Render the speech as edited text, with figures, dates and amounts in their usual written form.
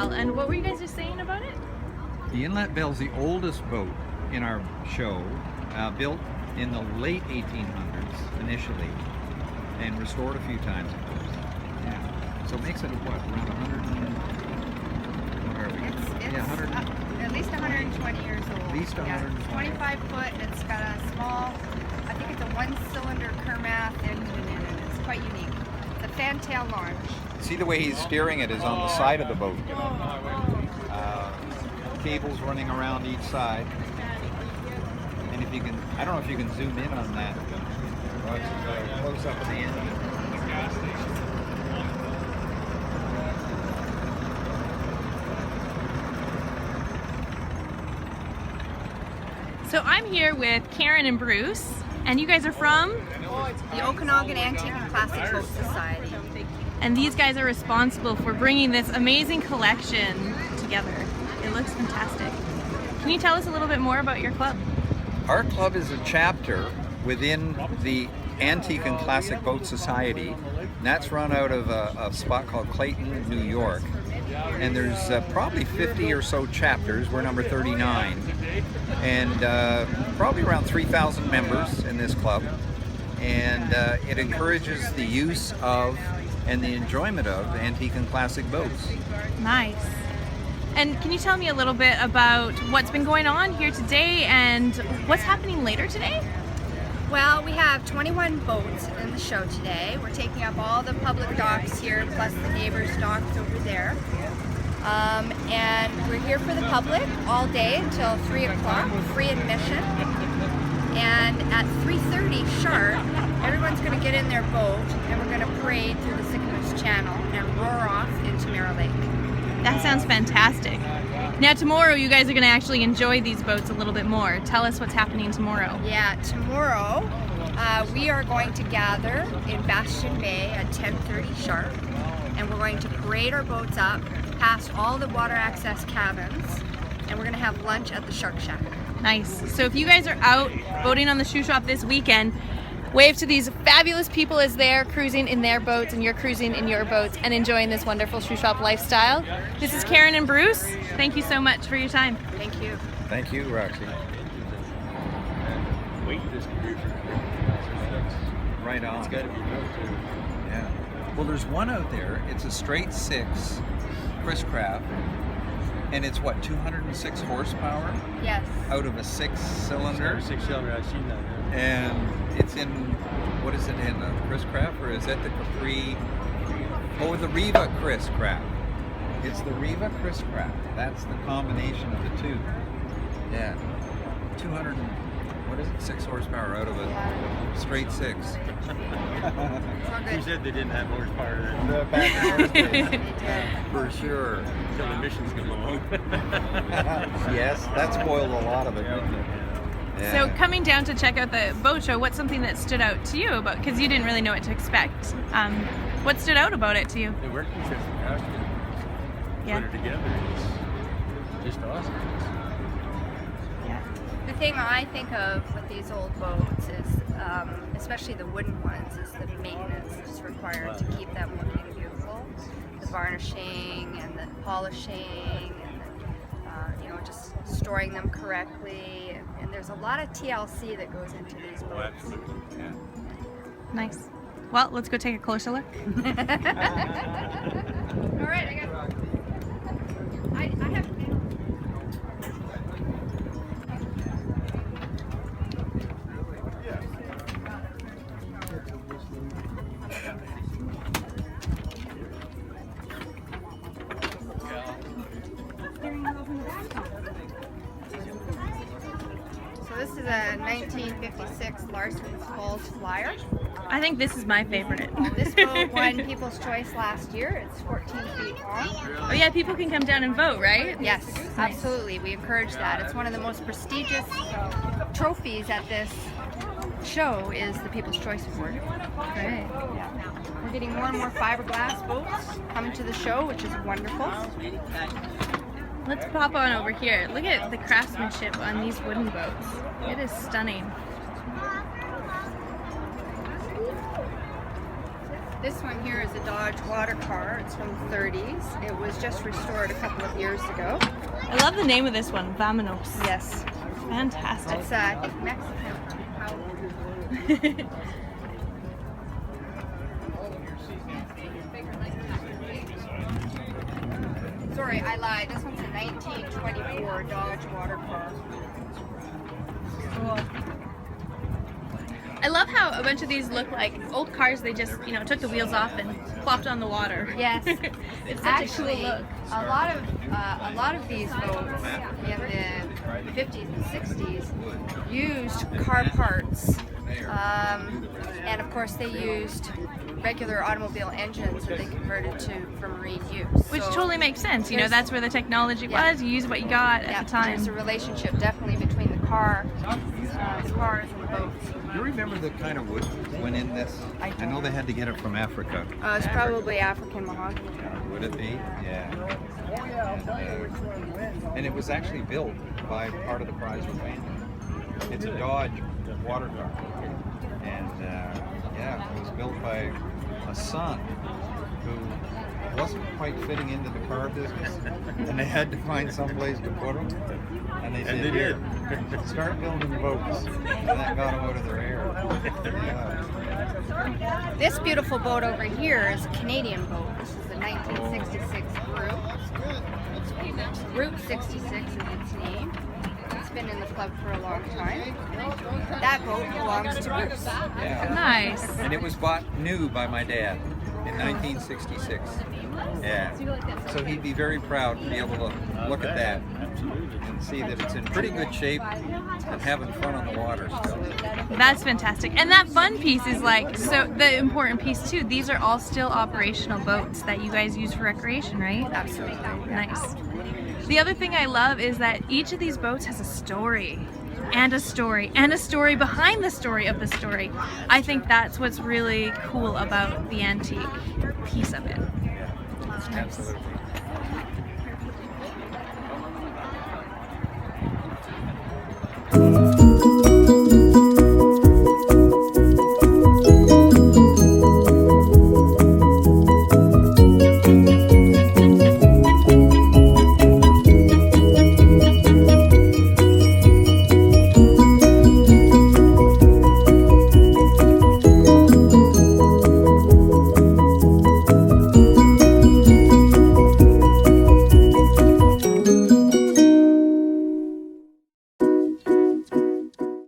well. And what were you guys just saying about it? The Inlet Bell's the oldest boat in our show, built in the late 1800s initially, and restored a few times, of course. Yeah. So it makes it what, around 100? What are we? It's yeah, 100. at least 120 years old. At least 120. It's 25 foot. It's got a small, I think it's a one-cylinder Kermath engine in it. It's quite unique. It's a fantail launch. See the way he's steering it is on the side of the boat. Cables running around each side. And if you can, I don't know if you can zoom in on that. Close up at the end. So I'm here with Karen and Bruce, and you guys are from? The Okanagan Antique and Classic Boat Society. And these guys are responsible for bringing this amazing collection together. It looks fantastic. Can you tell us a little bit more about your club? Our club is a chapter within the Antique and Classic Boat Society. And that's run out of a spot called Clayton, New York. And there's probably 50 or so chapters. We're number 39. And probably around 3,000 members in this club. And it encourages the use of and the enjoyment of antique and classic boats. Nice. And can you tell me a little bit about what's been going on here today and what's happening later today? Well, we have 21 boats in the show today. We're taking up all the public docks here, plus the neighbors' docks over there. And we're here for the public all day until 3 o'clock, free admission. And at 3:30 sharp, everyone's going to get in their boat and we're going to parade through the Sicamous Channel and roar off into Mirror Lake. That sounds fantastic. Now tomorrow you guys are going to actually enjoy these boats a little bit more. Tell us what's happening tomorrow. Yeah, tomorrow we are going to gather in Bastion Bay at 10:30 sharp, and we're going to parade our boats up past all the water access cabins, and we're going to have lunch at the Shark Shack. Nice. So if you guys are out boating on the Shuswap this weekend, wave to these fabulous people as they're cruising in their boats and you're cruising in your boats and enjoying this wonderful Shuswap lifestyle. This is Karen and Bruce. Thank you so much for your time. Thank you. Thank you, Roxy. Right on. It's got to be built too. Yeah. Well, there's one out there. It's a straight 6 Chris Craft, and it's what, 206 horsepower Yes. out of a 6-cylinder. 6-cylinder, I've seen that. Yeah. And it's in, what is it in, Chris Craft, or is that the Capri? Oh, the Riva Chris Craft. It's the Riva Chris Craft. That's the combination of the two. Yeah. 200, what is it, 6 horsepower out of a straight 6. It's all Who good. said they didn't have horsepower in The back of those days. For sure. until the emissions come along? Yes, that spoiled a lot of it, didn't it? Yeah. So coming down to check out the boat show, what's something that stood out to you about, because you didn't really know what to expect. What stood out about it to you? The workmanship and costume. Yeah. Put it together. It's just awesome. The thing I think of with these old boats is, especially the wooden ones, is the maintenance that's required to keep them looking beautiful. The varnishing and the polishing and the, just storing them correctly. And there's a lot of TLC that goes into these Oh, boats. absolutely. Yeah. Nice. Well, let's go take a closer look. All right, I have. So this is a 1956 Larson's Falls Flyer. I think this is my favorite. This boat won People's Choice last year. It's 14 feet long. Oh yeah, people can come down and vote, right? Yes, absolutely. We encourage that. It's one of the most prestigious trophies at this show is the People's Choice Award. Great. We're getting more and more fiberglass boats coming to the show, which is wonderful. Let's pop on over here. Look at the craftsmanship on these wooden boats. It is stunning. This one here is a Dodge water car. It's from the 30s. It was just restored a couple of years ago. I love the name of this one, Vamonos. Yes. Fantastic. It's I think Mexican. Sorry, I lied. This one's a 1924 Dodge water car. Cool. I love how a bunch of these look like old cars. They just, you know, took the wheels off and plopped on the water. Yes. It's such Actually, a cool look. a lot of these boats in the 50s and 60s used car parts, and of course they used regular automobile engines that they converted to for marine use. Which So totally makes sense. You know, that's where the technology Yeah. was. You use what you got at the time. There's a relationship definitely between the cars and the boats. Do you remember the kind of wood that went in this? I I know they had to get it from Africa. It's probably African mahogany. Would it be? Yeah. And it was actually built by part of the Chrysler family. It's a Dodge water car. And yeah, it was built by a son who wasn't quite fitting into the car business. And they had to find some place to put him. And they said, they here, did. start building boats. And that got them out of their hair. Yeah. This beautiful boat over here is a Canadian boat. This is the 1966 Route 66 is its name. It's been in the club for a long time. That boat belongs to Bruce. Yeah. Nice. And it was bought new by my dad in 1966. Yeah. So he'd be very proud to be able to look at that and see that it's in pretty good shape and having fun on the water still. That's fantastic. And that fun piece is like, so the important piece too, these are all still operational boats that you guys use for recreation, right? Absolutely. Nice. The other thing I love is that each of these boats has a story and a story and a story behind the story of the story. I think that's what's really cool about the antique piece of it. Absolutely.